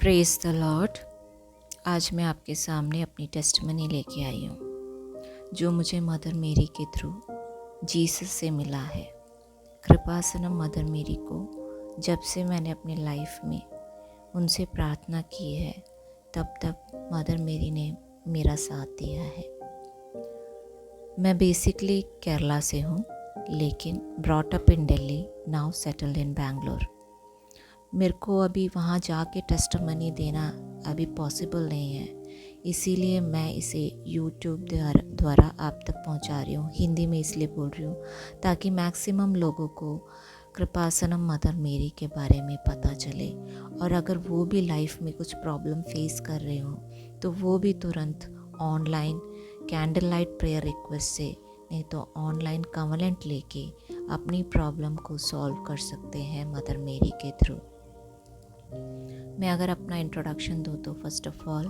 Praise the Lord. आज मैं आपके सामने अपनी टेस्टिमनी लेके आई हूँ जो मुझे मदर मेरी के थ्रू जीसस से मिला है। कृपासनम मदर मेरी को जब से मैंने अपनी लाइफ में उनसे प्रार्थना की है तब तक मदर मेरी ने मेरा साथ दिया है। मैं बेसिकली केरला से हूँ लेकिन brought up in Delhi, now settled in Bangalore. मेरे को अभी वहाँ जाके टेस्टिमनी देना अभी पॉसिबल नहीं है, इसीलिए मैं इसे यूट्यूब द्वारा आप तक पहुँचा रही हूँ। हिंदी में इसलिए बोल रही हूँ ताकि मैक्सिमम लोगों को कृपासनम मदर मेरी के बारे में पता चले, और अगर वो भी लाइफ में कुछ प्रॉब्लम फेस कर रहे हो तो वो भी तुरंत online candle light prayer request से, नहीं तो ऑनलाइन कवनेंट लेके अपनी प्रॉब्लम को सॉल्व कर सकते हैं मदर मेरी के थ्रू। मैं अगर अपना इंट्रोडक्शन दूँ तो फर्स्ट ऑफ ऑल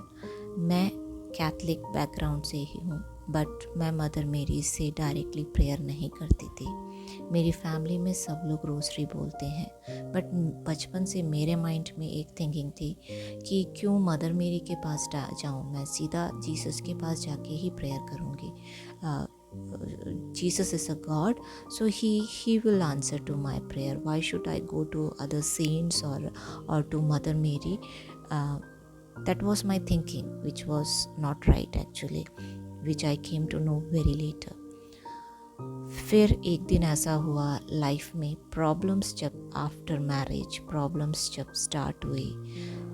मैं कैथलिक बैकग्राउंड से ही हूँ, बट मैं मदर मेरी से डायरेक्टली प्रेयर नहीं करती थी। मेरी फैमिली में सब लोग रोज़री बोलते हैं, बट बचपन से मेरे माइंड में एक थिंकिंग थी कि क्यों मदर मेरी के पास जाऊँ, मैं सीधा जीसस के पास जाके ही प्रेयर करूँगी। Jesus is a God, so he will answer to my prayer. Why should I go to other saints or to Mother Mary? That was my thinking, which was not right actually, which I came to know very later. फिर एक दिन ऐसा हुआ life में, problems जब after marriage problems जब start हुई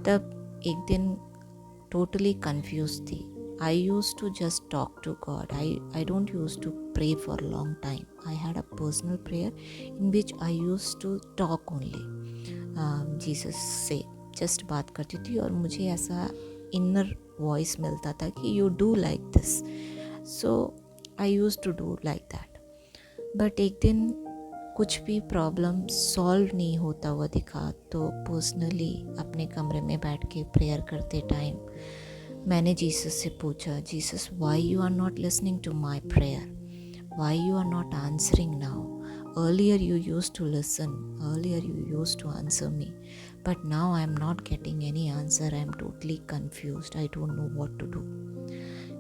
तब एक दिन टोटली कंफ्यूज थी। I used to just talk to God. I don't used to pray for a long time. I had a personal prayer in which I used to talk only. Jesus से just बात करती थी और मुझे ऐसा inner voice मिलता था कि you do like this, so I used to do like that. But एक दिन कुछ भी प्रॉब्लम सॉल्व नहीं होता हुआ दिखा तो पर्सनली अपने कमरे में बैठ के प्रेयर करते टाइम मैंने जीसस से पूछा, Jesus why you are not listening to my prayer, why you are not answering now, earlier you used to listen, earlier you used to answer me, but now I am not getting any answer, I am totally confused, I don't know what to do.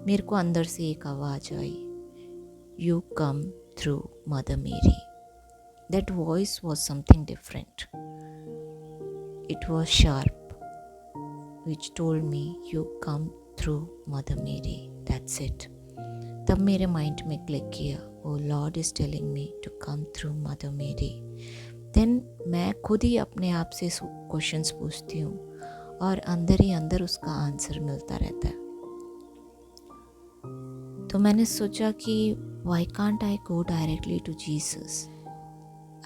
मेरे को अंदर से एक आवाज़ आई, you come through mother Mary. That voice was something different, it was sharp, which told me you come through Mother Mary, that's it. तब मेरे mind में क्लिक किया, O lord is telling me to come through mother Mary. Then मैं खुद ही अपने आप से questions पूछती हूँ और अंदर ही अंदर उसका आंसर मिलता रहता है। तो मैंने सोचा कि why can't I go directly to Jesus?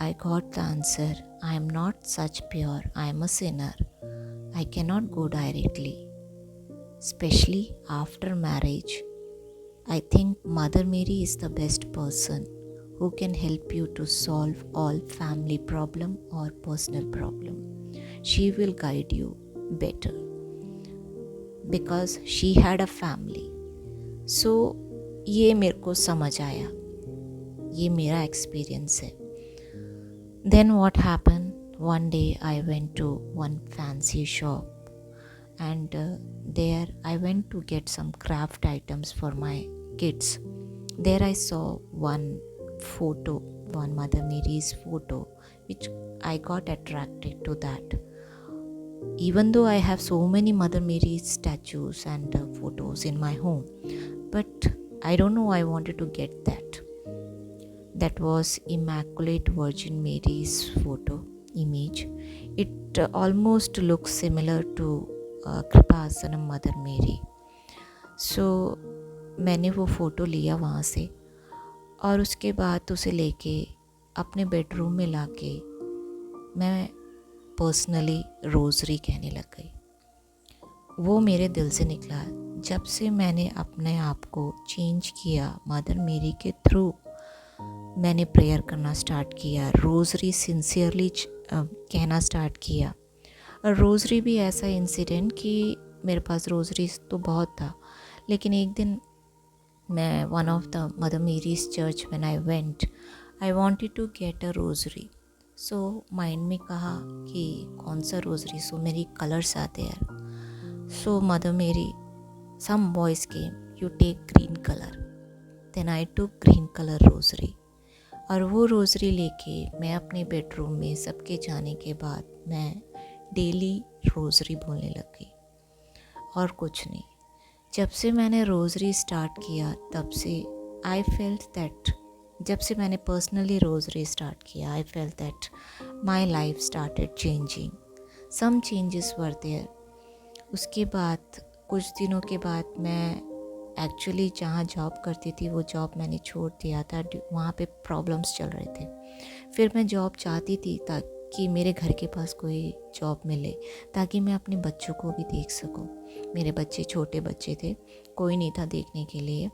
I got the answer, I am not such pure, I am a sinner. I cannot go directly, especially after marriage. I think Mother Mary is the best person who can help you to solve all family problem or personal problem. She will guide you better because she had a family. So ये मेरे को समझ आया, ये मेरा experience है। Then what happened? One day I went to one fancy shop and there I went to get some craft items for my kids. There I saw one photo, one Mother Mary's photo, which I got attracted to that. Even though I have so many Mother Mary statues and photos in my home, but I don't know, I wanted to get that. That was Immaculate Virgin Mary's photo image. It almost looks similar to Kripasanam mother Mary. So मैंने वो photo लिया वहाँ से और उसके बाद उसे लेके अपने बेडरूम में लाके मैं पर्सनली रोज़री कहने लग गई। वो मेरे दिल से निकला। जब से मैंने अपने आप को चेंज किया मदर मेरी के थ्रू, मैंने प्रेयर करना स्टार्ट किया, रोज़री सिंसियरली कहना स्टार्ट किया। और रोज़री भी ऐसा इंसिडेंट कि मेरे पास रोज़री तो बहुत था, लेकिन एक दिन मैं one of the mother Mary's church when I went, I wanted to get a rosary. So mind में कहा कि कौन सा रोज़री, सो मेरी कलर्स आते हैं, So Mother Mary, some boys came, you take green color. Then I took green color rosary. और वो रोज़री लेके मैं अपने बेडरूम में सबके जाने के बाद मैं डेली रोज़री बोलने लग गई, और कुछ नहीं। जब से मैंने रोज़री स्टार्ट किया तब से आई फेल्ट दैट, जब से मैंने पर्सनली रोज़री स्टार्ट किया, I felt that my life started changing, some changes were there. उसके बाद कुछ दिनों के बाद मैं एक्चुअली जहाँ जॉब करती थी वो जॉब मैंने छोड़ दिया था, वहाँ पे प्रॉब्लम्स चल रहे थे। फिर मैं जॉब चाहती थी ताकि मेरे घर के पास कोई जॉब मिले, ताकि मैं अपने बच्चों को भी देख सकूं। मेरे बच्चे छोटे बच्चे थे, कोई नहीं था देखने के लिए,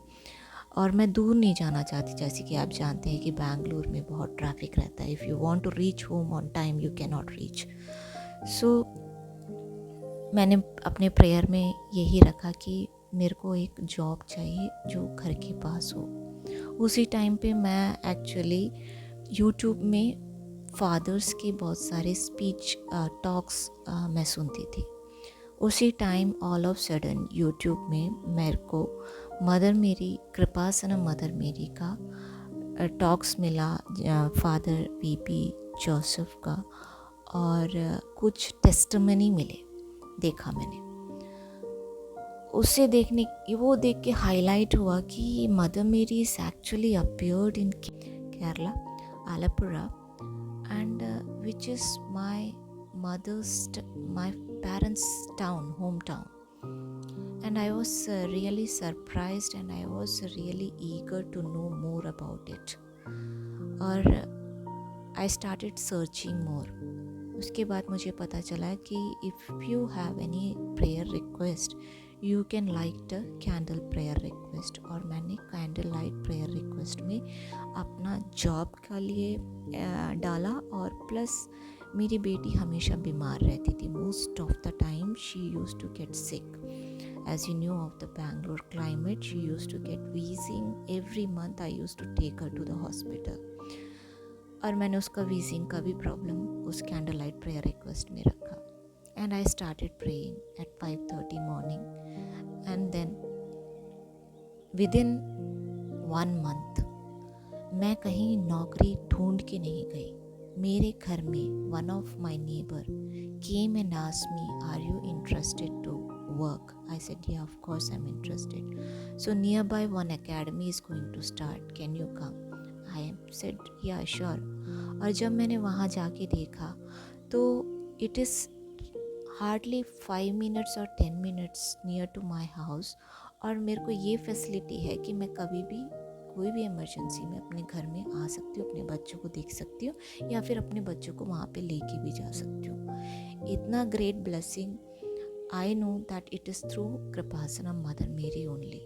और मैं दूर नहीं जाना चाहती। जैसे कि आप जानते हैं कि बेंगलुरु में बहुत ट्रैफिक रहता है। If you want to reach home on time you can not reach. So मैंने अपने प्रेयर में यही रखा कि मेरे को एक जॉब चाहिए जो घर के पास हो। उसी टाइम पे मैं एक्चुअली यूट्यूब में फादर्स के बहुत सारे स्पीच टॉक्स मैं सुनती थी। उसी time all of sudden YouTube में मेरे को मदर मेरी, कृपासनम मदर मेरी का टॉक्स मिला, फादर वीपी जोसेफ का, और कुछ टेस्टिमनी मिले, देखा मैंने। उसे वो देख के हाईलाइट हुआ कि mother Mary is actually appeared in Kerala, Alappuzha, and which is my parents town, home town. And I was really surprised and I was really eager to know more about it, और आई स्टार्टेड सर्चिंग मोर। उसके बाद मुझे पता चला कि if you have any prayer request you can light the candle prayer request. और मैंने candle light prayer request में अपना जॉब का लिए डाला, और प्लस मेरी बेटी हमेशा बीमार रहती थी। Most of the time she used to get sick, as you know of the Bangalore climate, she used to get wheezing every month. I used to take her to the hospital, और मैंने उसका wheezing का भी problem उस candle light prayer request में रखा। And I started praying at 5:30 morning, and then within 1 month मैं कहीं नौकरी ढूंढ के नहीं गई। मेरे घर में one of my neighbour came and asked me, are you interested to work? I said, yeah, of course I'm interested. So nearby one academy is going to start. Can you come? I said, yeah, sure. और जब मैंने वहाँ जाके देखा तो it is hardly 5 minutes or 10 minutes near to my house, और मेरे को ये फैसिलिटी है कि मैं कभी भी कोई भी इमरजेंसी में अपने घर में आ सकती हूँ, अपने बच्चों को देख सकती हूँ, या फिर अपने बच्चों को वहाँ पे लेके भी जा सकती हूँ। इतना great blessing, I know that it is through Kripasanam mother Mary only.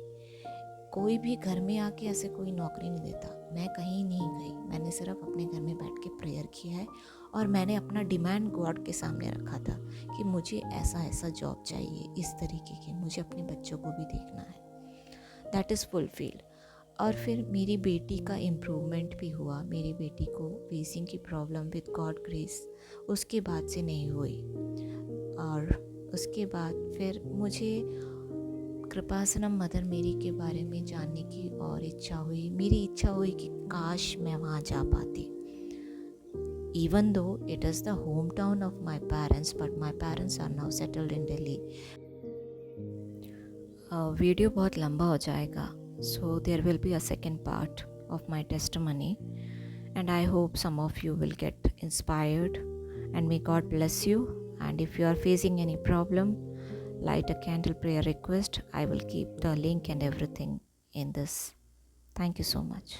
कोई भी घर में आके ऐसे कोई नौकरी नहीं देता। मैं कहीं नहीं गई, मैंने सिर्फ अपने घर में बैठ के प्रेयर किया है, और मैंने अपना डिमांड गॉड के सामने रखा था कि मुझे ऐसा ऐसा जॉब चाहिए, इस तरीके की, मुझे अपने बच्चों को भी देखना है। That is fulfilled. और फिर मेरी बेटी का इम्प्रूवमेंट भी हुआ। मेरी बेटी को वीजिंग की प्रॉब्लम विद गॉड ग्रेस उसके बाद से नहीं हुई, और उसके बाद फिर मुझे कृपासनम मदर मेरी के बारे में जानने की और इच्छा हुई। मेरी इच्छा हुई कि काश मैं वहाँ जा पाती। Even though it is the hometown of my parents, but my parents are now settled in Delhi. Video बहुत लंबा हो जाएगा, so there will be a second part of my testimony, and I hope some of you will get inspired, and may God bless you. And if you are facing any problem, light a candle prayer request. I will keep the link and everything in this. Thank you so much.